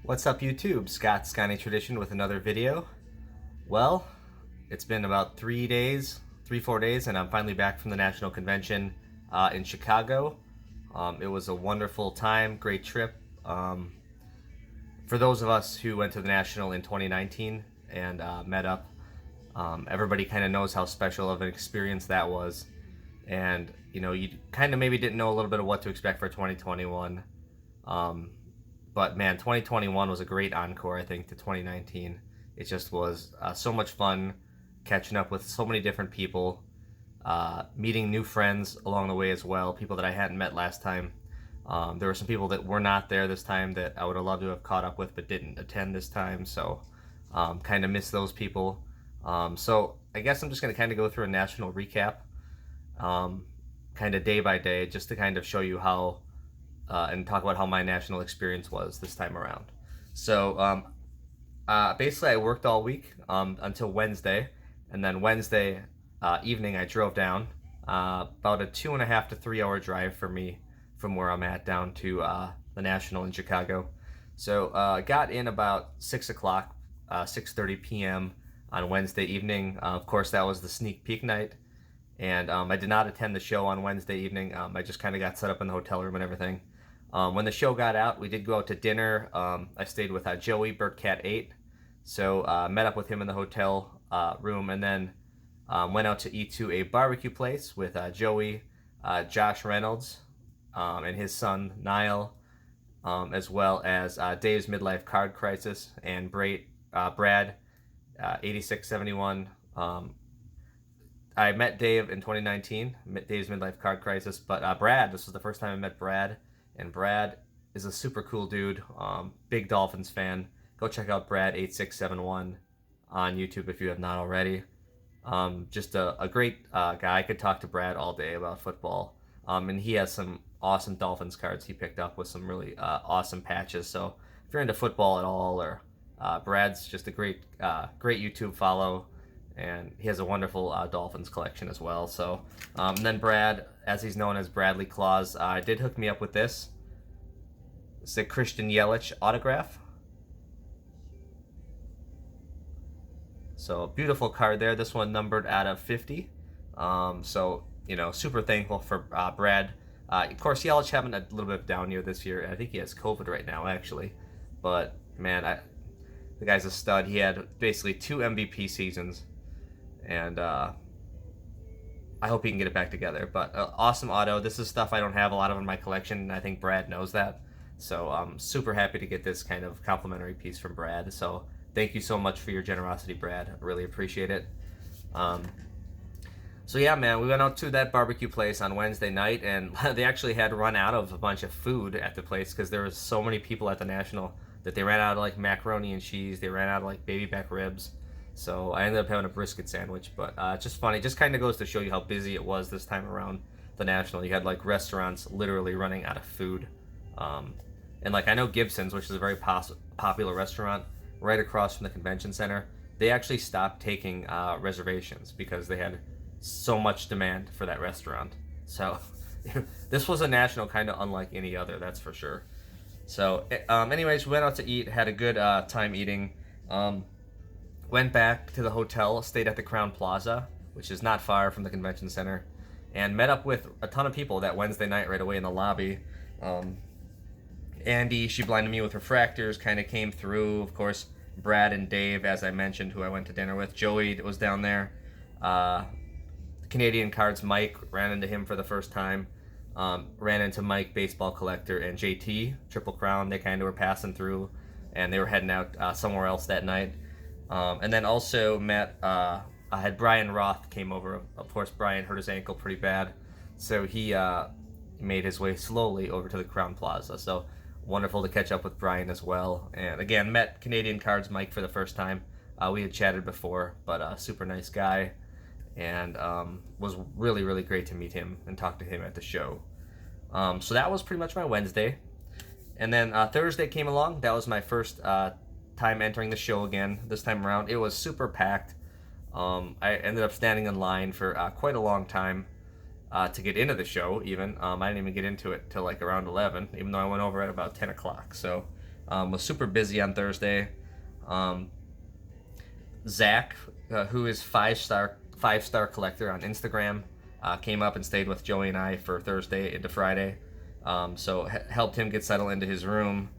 What's up YouTube? Scott's Skyny Tradition with another video. Well, it's been about 4 days, and I'm finally back from the National Convention in Chicago. It was a wonderful time, great trip. For those of us who went to the National in 2019 and met up, everybody kind of knows how special of an experience that was. And, you kind of maybe didn't know a little bit of what to expect for 2021. But man, 2021 was a great encore, I think, to 2019. It just was so much fun catching up with so many different people, meeting new friends along the way as well, people that I hadn't met last time. There were some people that were not there this time that I would have loved to have caught up with but didn't attend this time, so kind of miss those people. So I guess I'm just going to kind of go through a national recap, kind of day by day, just to kind of show you how and talk about how my national experience was this time around. So basically I worked all week until Wednesday, and then Wednesday evening I drove down, about a 2.5 to 3 hour drive for me from where I'm at down to the National in Chicago. So I got in about 6 o'clock, 6:30 p.m. on Wednesday evening. Of course, that was the sneak peek night, and I did not attend the show on Wednesday evening. I just kind of got set up in the hotel room and everything. When the show got out, we did go out to dinner. I stayed with Joey, Cat 8, so met up with him in the hotel room, and then went out to eat to a barbecue place with Joey, Josh Reynolds, and his son Niall, as well as Dave's Midlife Card Crisis and Brad, 8671. I met Dave in 2019, Dave's Midlife Card Crisis, but Brad, this was the first time I met Brad, and Brad is a super cool dude, big Dolphins fan. Go check out Brad 8671 on YouTube if you have not already. Just a great guy. I could talk to Brad all day about football, and he has some awesome Dolphins cards he picked up with some really awesome patches. So if you're into football at all, or Brad's just a great YouTube follow, and he has a wonderful Dolphins collection as well. So and then Brad, as he's known as Bradley Claus, did hook me up with this. It's a Christian Yelich autograph. So beautiful card there. This one numbered out of 50. So super thankful for Brad. Of course, Yelich having a little bit of down year this year. I think he has COVID right now, actually. But man, the guy's a stud. He had basically 2 MVP seasons, and I hope he can get it back together. But awesome auto. This is stuff I don't have a lot of in my collection, and I think Brad knows that. So I'm super happy to get this kind of complimentary piece from Brad. So thank you so much for your generosity, Brad. I really appreciate it. So yeah, man, we went out to that barbecue place on Wednesday night, and they actually had run out of a bunch of food at the place because there was so many people at the National that they ran out of like macaroni and cheese. They ran out of like baby back ribs. So I ended up having a brisket sandwich, but just funny. Just kind of goes to show you how busy it was this time around the National. You had like restaurants literally running out of food. And like I know Gibson's, which is a very popular restaurant right across from the convention center, they actually stopped taking reservations because they had so much demand for that restaurant. So this was a National kind of unlike any other, that's for sure. So anyways, we went out to eat, had a good time eating. Went back to the hotel, stayed at the Crown Plaza, which is not far from the convention center, and met up with a ton of people that Wednesday night right away in the lobby. Andy, she blinded me with refractors, kind of came through. Of course, Brad and Dave, as I mentioned, who I went to dinner with. Joey was down there. Canadian Cards Mike, ran into him for the first time. Ran into Mike, baseball collector, and JT, Triple Crown. They kind of were passing through, and they were heading out somewhere else that night. And then also met, I had Brian Roth came over. Of course, Brian hurt his ankle pretty bad, so he made his way slowly over to the Crown Plaza. So wonderful to catch up with Brian as well. And again, met Canadian Cards Mike for the first time. We had chatted before, but super nice guy, and was really, really great to meet him and talk to him at the show. So that was pretty much my Wednesday. And then Thursday came along. That was my first time entering the show again. This time around, it was super packed. I ended up standing in line for quite a long time to get into the show even. I didn't even get into it till like around 11, even though I went over at about 10 o'clock. So Was super busy on Thursday. Um, Zach, who is five star collector on Instagram, came up and stayed with Joey and I for Thursday into Friday. So helped him get settled into his room.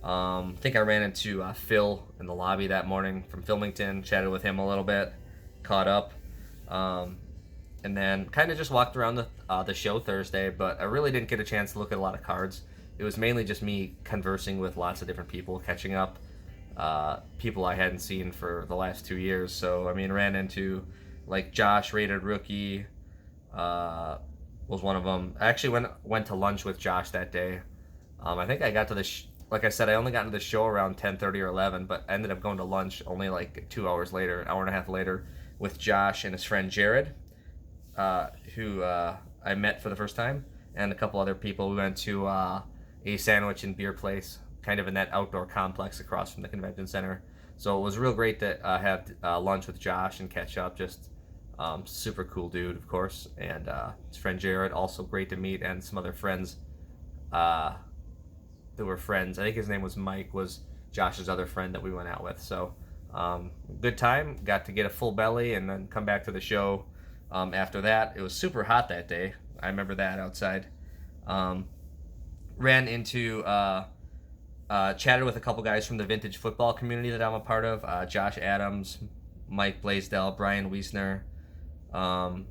I think I ran into Phil in the lobby that morning from Filmington, chatted with him a little bit, caught up, and then kind of just walked around the show Thursday. But I really didn't get a chance to look at a lot of cards. It was mainly just me conversing with lots of different people, catching up, people I hadn't seen for the last 2 years. So I mean, ran into like Josh, rated rookie, was one of them. I actually went to lunch with Josh that day. I think I got to like I said, I only got into the show around 10:30 or 11, but I ended up going to lunch only like 2 hours later, an hour and a half later, with Josh and his friend Jared, who I met for the first time, and a couple other people. We went to a sandwich and beer place, kind of in that outdoor complex across from the convention center. So it was real great to have lunch with Josh and catch up. Just super cool dude, of course, and his friend Jared, also great to meet, and some other friends. That were friends. I think his name was Mike, was Josh's other friend that we went out with. So good time. Got to get a full belly and then come back to the show. After that, it was super hot that day. I remember that outside. Ran into, chatted with a couple guys from the vintage football community that I'm a part of. Josh Adams, Mike Blaisdell, Brian Wiesner. Hung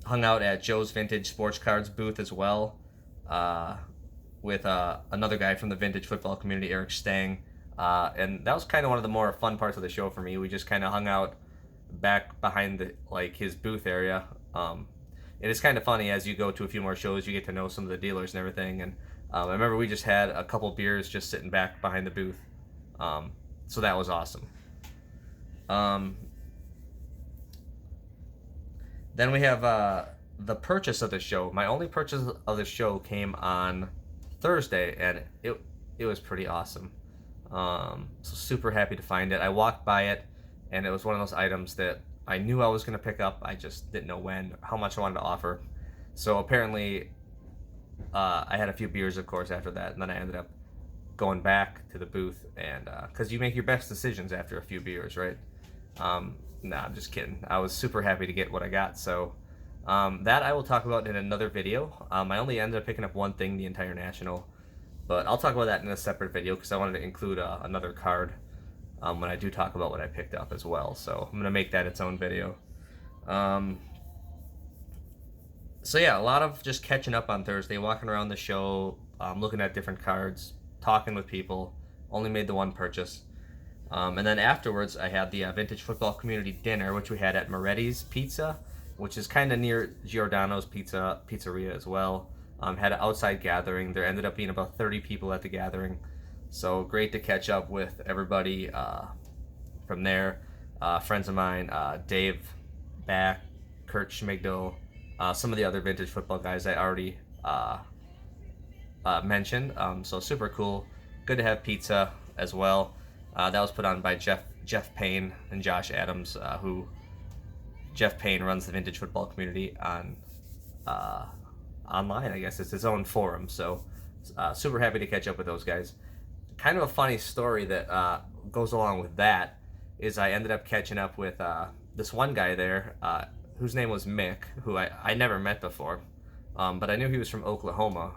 out at Joe's Vintage Sports Cards booth as well. With another guy from the vintage football community, Eric Stang, and that was kind of one of the more fun parts of the show for me. We just kind of hung out back behind his booth area. It is kind of funny, as you go to a few more shows, you get to know some of the dealers and everything. And I remember we just had a couple beers just sitting back behind the booth, so that was awesome. Then we have the purchase of the show. My only purchase of the show came on Thursday, and it was pretty awesome. So super happy to find it. I walked by it, and it was one of those items that I knew I was going to pick up. I just didn't know how much I wanted to offer. So apparently, I had a few beers, of course, after that, and then I ended up going back to the booth, and because you make your best decisions after a few beers, right? Nah, I'm just kidding. I was super happy to get what I got. So that I will talk about in another video. I only ended up picking up one thing the entire national, but I'll talk about that in a separate video because I wanted to include another card when I do talk about what I picked up as well. So I'm going to make that its own video. So yeah, a lot of just catching up on Thursday, walking around the show, looking at different cards, talking with people. Only made the one purchase. And then afterwards, I had the Vintage Football Community Dinner, which we had at Moretti's Pizza, which is kind of near Giordano's Pizzeria as well. Had an outside gathering. There ended up being about 30 people at the gathering. So great to catch up with everybody from there. Friends of mine, Dave Back, Kurt Schmigdal, some of the other vintage football guys I already mentioned. So super cool. Good to have pizza as well. That was put on by Jeff Payne and Josh Adams, who Jeff Payne runs the vintage football community on online. I guess it's his own forum. So super happy to catch up with those guys. Kind of a funny story that goes along with that is I ended up catching up with this one guy there whose name was Mick, who I never met before, but I knew he was from Oklahoma,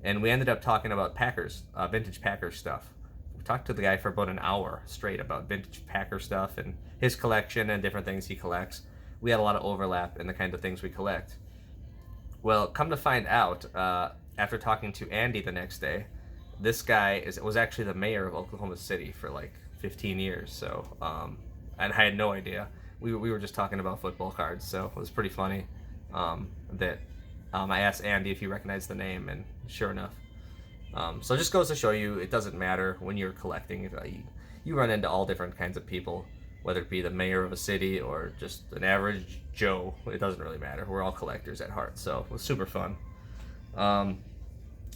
and we ended up talking about Packers, vintage Packers stuff. We talked to the guy for about an hour straight about vintage Packer stuff and his collection and different things he collects. We had a lot of overlap in the kind of things we collect. Well, come to find out, after talking to Andy the next day, this guy was actually the mayor of Oklahoma City for like 15 years. So, and I had no idea. We were just talking about football cards, so it was pretty funny that I asked Andy if he recognized the name, and sure enough. So it just goes to show you, it doesn't matter when you're collecting. You run into all different kinds of people, whether it be the mayor of a city or just an average Joe. It doesn't really matter. We're all collectors at heart, so it was super fun.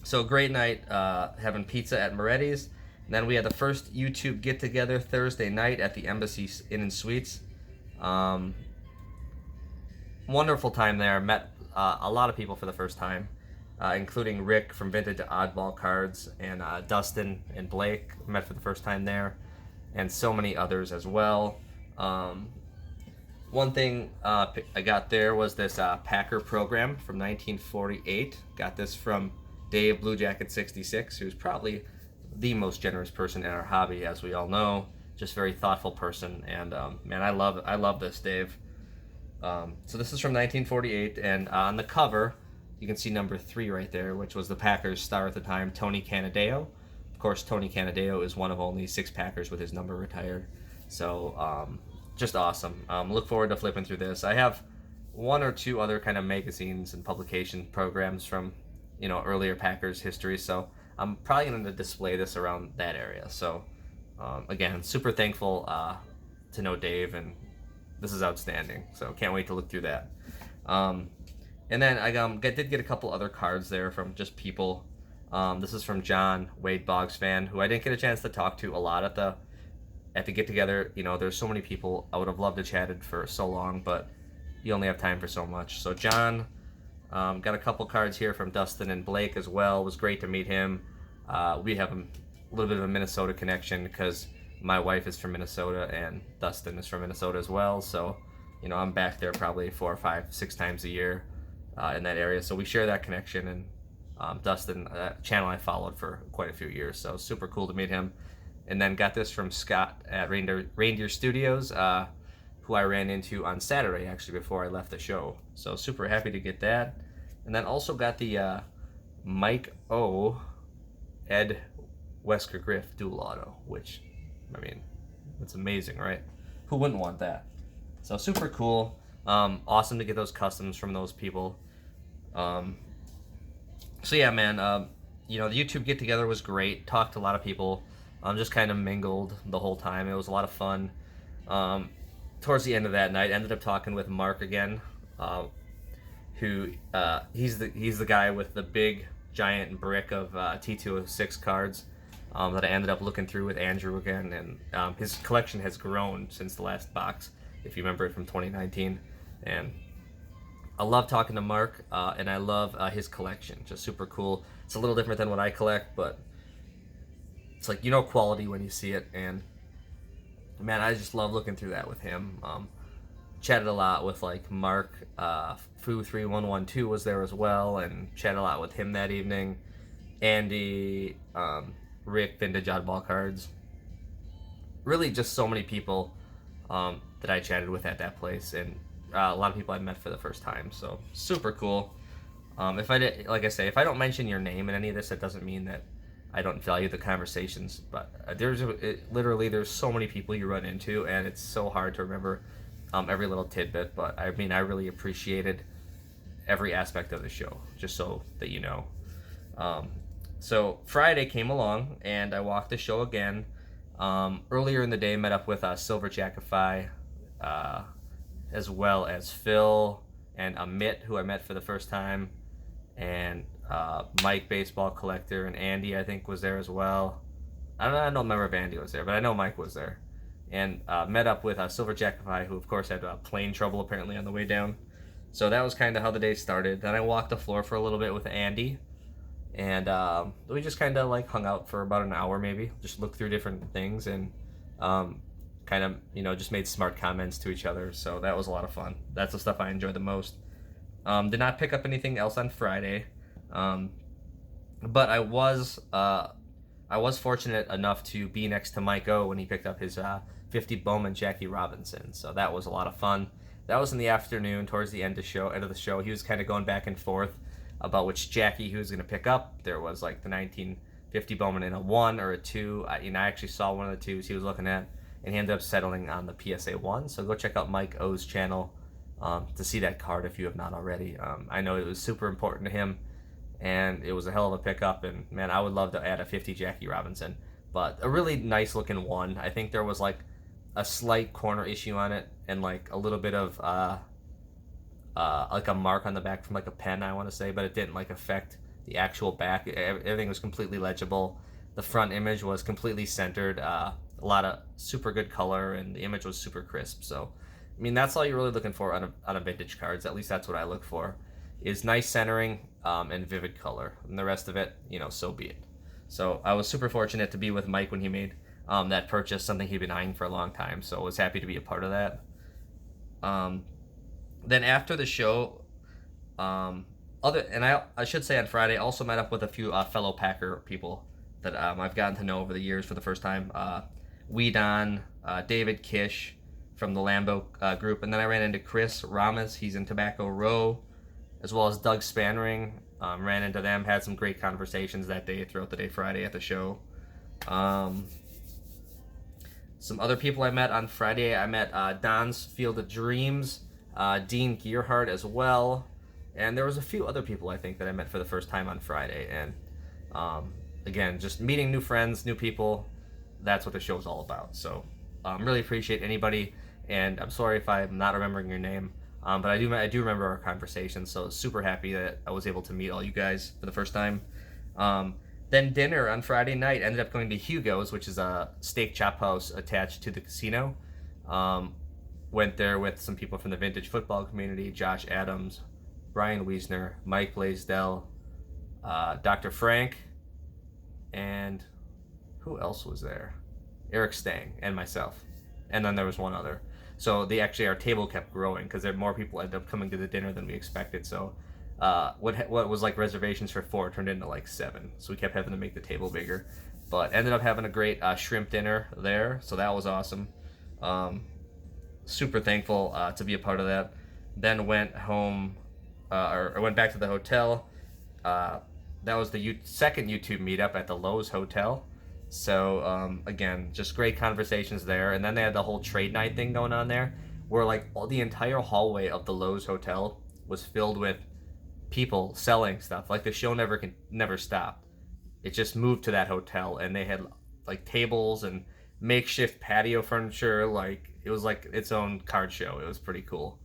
So great night having pizza at Moretti's. And then we had the first YouTube get-together Thursday night at the Embassy Inn and Suites. Wonderful time there. Met a lot of people for the first time. including Rick from Vintage Oddball Cards, and Dustin and Blake, met for the first time there, and so many others as well. One thing I got there was this Packer program from 1948. Got this from Dave Blue Jacket 66, who's probably the most generous person in our hobby, as we all know. Just very thoughtful person, and man, I love this, Dave. So this is from 1948, and on the cover, you can see number 3 right there, which was the Packers star at the time, Tony Canadeo. Of course, Tony Canadeo is one of only 6 Packers with his number retired. So just awesome. Look forward to flipping through this. I have 1 or 2 other kind of magazines and publication programs from, earlier Packers history. So I'm probably going to display this around that area. So again, super thankful to know Dave, and this is outstanding. So can't wait to look through that. And then I did get a couple other cards there from just people. This is from John, Wade Boggs fan, who I didn't get a chance to talk to a lot at the get together. There's so many people. I would have loved to chatted for so long, but you only have time for so much. So John, got a couple cards here from Dustin and Blake as well. It was great to meet him. We have a little bit of a Minnesota connection because my wife is from Minnesota and Dustin is from Minnesota as well. So, I'm back there probably 4 or 5, 6 times a year in that area. So we share that connection, and Dustin, channel I followed for quite a few years. So super cool to meet him. And then got this from Scott at Reindeer Studios, who I ran into on Saturday, actually, before I left the show. So super happy to get that. And then also got the Mike O. Ed Wesker Griff dual auto, which, it's amazing, right? Who wouldn't want that? So super cool. Awesome to get those customs from those people. So yeah, man, the YouTube get together was great. Talked to a lot of people. Just kind of mingled the whole time. It was a lot of fun. Towards the end of that night, ended up talking with Mark again, who he's the guy with the big giant brick of T206 cards that I ended up looking through with Andrew again, and his collection has grown since the last box, if you remember it from 2019. And I love talking to Mark, and I love his collection. Just super cool. It's a little different than what I collect, but it's like, quality when you see it. And man, I just love looking through that with him. Chatted a lot with like Mark, Foo3112 was there as well, and chatted a lot with him that evening. Andy, Rick, Vintage Oddball Cards. Really just so many people that I chatted with at that place, and a lot of people I met for the first time. So super cool. If I don't mention your name in any of this, it doesn't mean that I don't value the conversations, but there's so many people you run into, and it's so hard to remember every little tidbit. But I really appreciated every aspect of the show, just so that you know. So Friday came along, and I walked the show again. Earlier in the day, met up with Silver Jackify, as well as Phil and Amit, who I met for the first time, and Mike, baseball collector, and Andy, I think, was there as well. I don't remember if Andy was there, but I know Mike was there. And met up with Silver Jackify, who of course had plane trouble apparently on the way down. So that was kind of how the day started. Then I walked the floor for a little bit with Andy, and we just kind of like hung out for about an hour maybe, just looked through different things, and kind of just made smart comments to each other. So that was a lot of fun. That's the stuff I enjoyed the most. Did not pick up anything else on Friday, but I was fortunate enough to be next to Mike O when he picked up his 50 Bowman Jackie Robinson. So that was a lot of fun. That was in the afternoon, towards the end of the show. He was kind of going back and forth about which Jackie he was going to pick up. There was like the 1950 Bowman in a 1 or a 2. I actually saw one of the 2s he was looking at, and he ended up settling on the PSA 1. So go check out Mike O's channel to see that card if you have not already. I know it was super important to him, and it was a hell of a pickup. And man, I would love to add a 50 Jackie Robinson, but a really nice looking 1. I think there was like a slight corner issue on it, and like a little bit of like a mark on the back from like a pen, I want to say, but it didn't like affect the actual back. Everything was completely legible. The front image was completely centered. A lot of super good color, and the image was super crisp. So that's all you're really looking for on a vintage cards. At least that's what I look for, is nice centering, and vivid color, and the rest of it, so be it. So I was super fortunate to be with Mike when he made that purchase, something he'd been eyeing for a long time. So I was happy to be a part of that. Then after the show, I should say on Friday, I also met up with a few fellow Packer people that I've gotten to know over the years for the first time. Weedon, David Kish from the Lambo group, and then I ran into Chris Ramos. He's in Tobacco Row, as well as Doug Spanring. Ran into them, had some great conversations that day throughout the day Friday at the show. Some other people I met on Friday, I met Don's Field of Dreams, Dean Gearhart as well, and there was a few other people I think that I met for the first time on Friday. And again, just meeting new friends, new people, that's what the show's all about. So really appreciate anybody, and I'm sorry if I'm not remembering your name, but I do remember our conversation, so super happy that I was able to meet all you guys for the first time. Then dinner on Friday night, ended up going to Hugo's, which is a steak chop house attached to the casino. Went there with some people from the vintage football community, Josh Adams, Brian Wiesner, Mike Blaisdell, Dr. Frank, and who else was there? Eric Stang and myself. And then there was one other. So our table kept growing because more people ended up coming to the dinner than we expected. So what was like reservations for 4 turned into like 7. So we kept having to make the table bigger. But ended up having a great shrimp dinner there. So that was awesome. Super thankful to be a part of that. Then went home, or went back to the hotel. That was the second YouTube meetup at the Lowe's Hotel. So again, just great conversations there. And then they had the whole trade night thing going on there, where like the entire hallway of the Lowe's Hotel was filled with people selling stuff. Like the show never stopped. It just moved to that hotel, and they had like tables and makeshift patio furniture. Like it was like its own card show. It was pretty cool.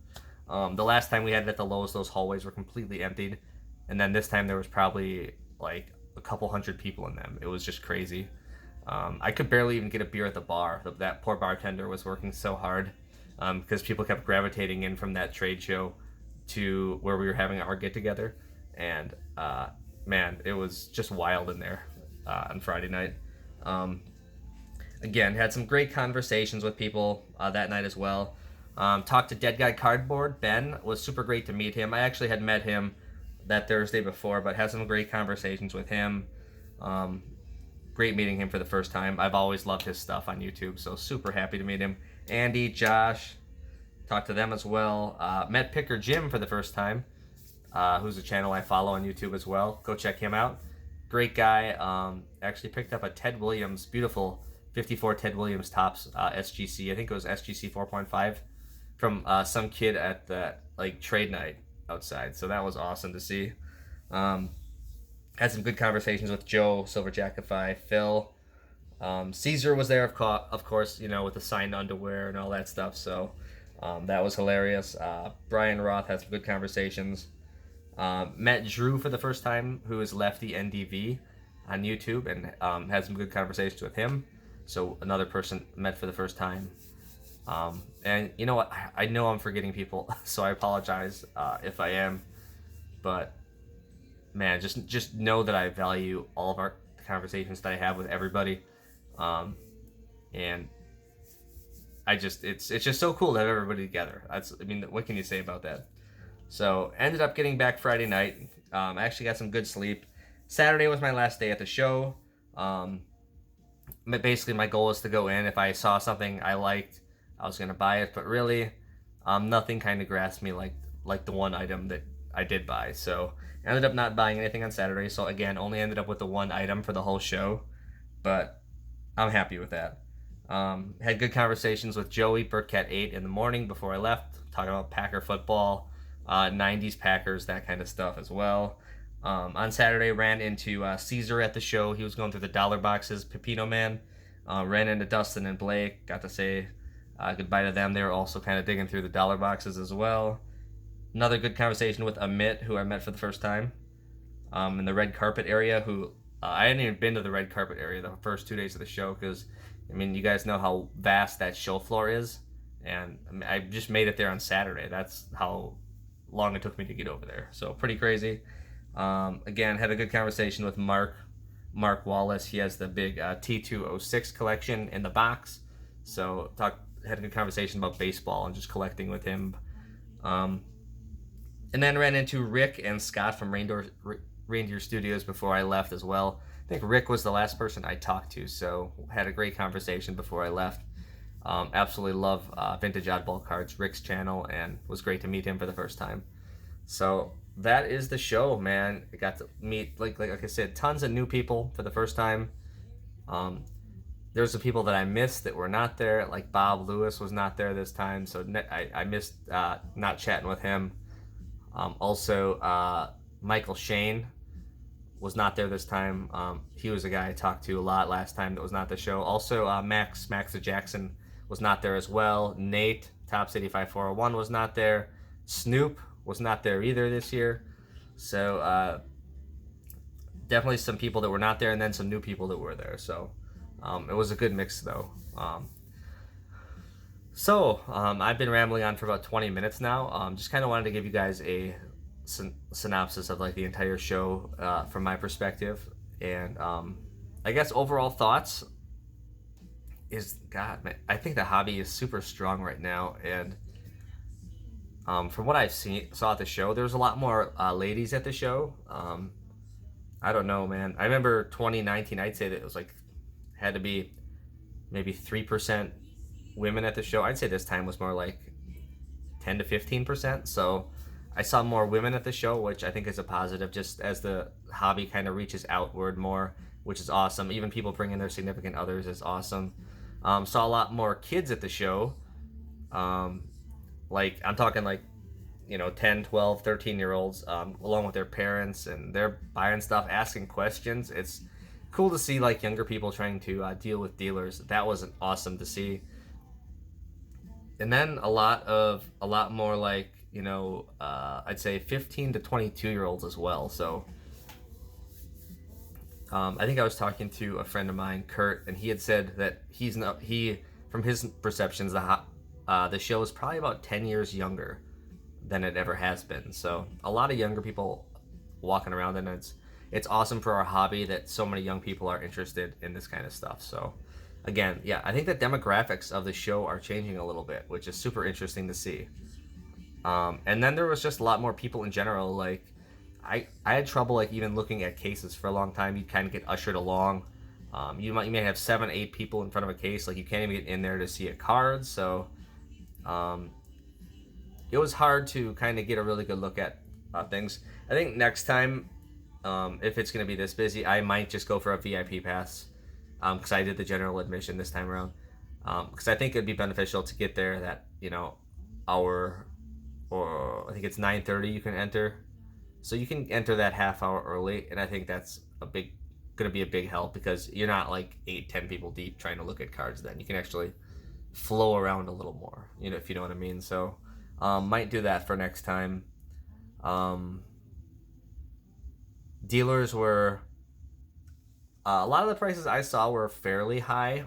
The last time we had it at the Lowe's, those hallways were completely emptied, and then this time there was probably like a couple hundred people in them. It was just crazy. I could barely even get a beer at the bar. That poor bartender was working so hard because people kept gravitating in from that trade show to where we were having our get together, and man, it was just wild in there on Friday night. Again, had some great conversations with people that night as well. Talked to Dead Guy Cardboard. Ben was super great to meet him. I actually had met him that Thursday before, but had some great conversations with him. Great meeting him for the first time. I've always loved his stuff on YouTube, so super happy to meet him. Andy, Josh, talked to them as well. Met Picker Jim for the first time, who's a channel I follow on YouTube as well. Go check him out. Great guy. Actually picked up a Ted Williams, beautiful 54 Ted Williams Tops SGC. I think it was SGC 4.5 from some kid at the trade night outside. So that was awesome to see. Had some good conversations with Joe, Silverjackify, Phil. Caesar was there, of course, with the signed underwear and all that stuff. So that was hilarious. Brian Roth had some good conversations. Met Drew for the first time, who is Lefty NDV on YouTube, and had some good conversations with him. So another person met for the first time. And you know what? I know I'm forgetting people, so I apologize if I am. But man, just know that I value all of our conversations that I have with everybody, and it's just so cool to have everybody together. What can you say about that? So ended up getting back Friday night. I actually got some good sleep. Saturday was my last day at the show. Basically, my goal was to go in. If I saw something I liked, I was gonna buy it. But really, nothing kind of grasped me like the one item that I did buy. So ended up not buying anything on Saturday. So again, only ended up with the one item for the whole show. But I'm happy with that. Had good conversations with Joey Burkett 8 in the morning before I left, talking about Packer football, 90s Packers, that kind of stuff as well. On Saturday, ran into Caesar at the show. He was going through the dollar boxes, Pepino Man. Ran into Dustin and Blake, got to say goodbye to them. They were also kind of digging through the dollar boxes as well. Another good conversation with Amit, who I met for the first time in the red carpet area, who I hadn't even been to the red carpet area the first 2 days of the show because, you guys know how vast that show floor is, and I just made it there on Saturday. That's how long it took me to get over there, so pretty crazy. Again, had a good conversation with Mark Wallace. He has the big T206 collection in the box. So had a good conversation about baseball and just collecting with him. And then ran into Rick and Scott from Reindeer Studios before I left as well. I think Rick was the last person I talked to, so had a great conversation before I left. Absolutely love Vintage Oddball Cards, Rick's channel, and was great to meet him for the first time. So that is the show, man. I got to meet, like I said, tons of new people for the first time. There's some people that I missed that were not there, like Bob Lewis was not there this time, so I missed not chatting with him. Also, Michael Shane was not there this time. He was a guy I talked to a lot last time that was not the show. Also, Max Jackson was not there as well. Nate, Top City 5401 was not there. Snoop was not there either this year. So, definitely some people that were not there and then some new people that were there. So, it was a good mix though. I've been rambling on for about 20 minutes now. Just kind of wanted to give you guys a synopsis of like the entire show from my perspective, and I guess overall thoughts is, God, man, I think the hobby is super strong right now, and from what I've saw at the show, there's a lot more ladies at the show. I don't know, man. I remember 2019, I'd say that it was like had to be maybe 3% women at the show. I'd say this time was more like 10 to 15%. So I saw more women at the show, which I think is a positive, just as the hobby kind of reaches outward more, which is awesome. Even people bringing their significant others is awesome. Saw a lot more kids at the show. Like I'm talking like, 10, 12, 13-year-olds, along with their parents, and they're buying stuff, asking questions. It's cool to see like younger people trying to deal with dealers. That was awesome to see. And then a lot more like, I'd say 15 to 22-year-olds as well. So I think I was talking to a friend of mine, Kurt, and he had said that from his perceptions, the show is probably about 10 years younger than it ever has been. So a lot of younger people walking around, and it's awesome for our hobby that so many young people are interested in this kind of stuff. So again, yeah, I think the demographics of the show are changing a little bit, which is super interesting to see. And then there was just a lot more people in general. Like I had trouble like even looking at cases for a long time. You kind of get ushered along. You may have 7, 8 people in front of a case. Like you can't even get in there to see a card. So it was hard to kind of get a really good look at things. I think next time, if it's going to be this busy, I might just go for a VIP pass, because I did the general admission this time around, because I think it'd be beneficial to get there that hour, or I think it's 9:30 you can enter, so you can enter that half hour early, and I think that's going to be a big help, because you're not like 8-10 people deep trying to look at cards. Then you can actually flow around a little more, if you know what I mean. So might do that for next time. Dealers were a lot of the prices I saw were fairly high.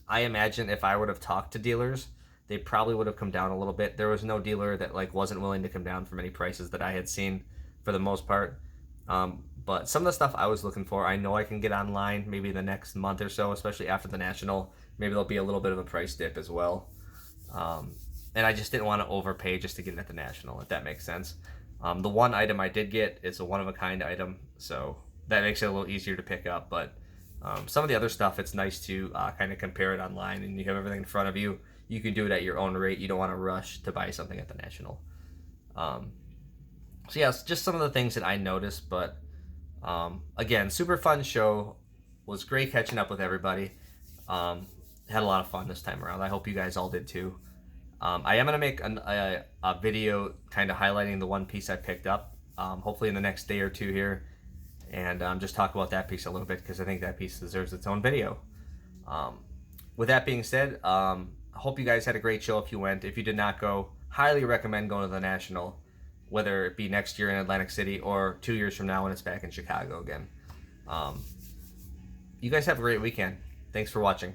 I imagine if I would have talked to dealers, they probably would have come down a little bit. There was no dealer that like wasn't willing to come down from any prices that I had seen for the most part. But some of the stuff I was looking for, I know I can get online maybe the next month or so, especially after the National. Maybe there'll be a little bit of a price dip as well. And I just didn't want to overpay just to get it at the National, if that makes sense. The one item I did get is a one-of-a-kind item, so that makes it a little easier to pick up. But some of the other stuff, it's nice to kind of compare it online, and you have everything in front of you. You can do it at your own rate. You don't want to rush to buy something at the National. So yeah, just some of the things that I noticed. But again, super fun show. Was great catching up with everybody. Had a lot of fun this time around. I hope you guys all did too. I am going to make a video kind of highlighting the one piece I picked up, hopefully in the next day or two here, and just talk about that piece a little bit, because I think that piece deserves its own video. With that being said, I hope you guys had a great show if you went. If you did not go, highly recommend going to the National, whether it be next year in Atlantic City or 2 years from now when it's back in Chicago again. You guys have a great weekend. Thanks for watching.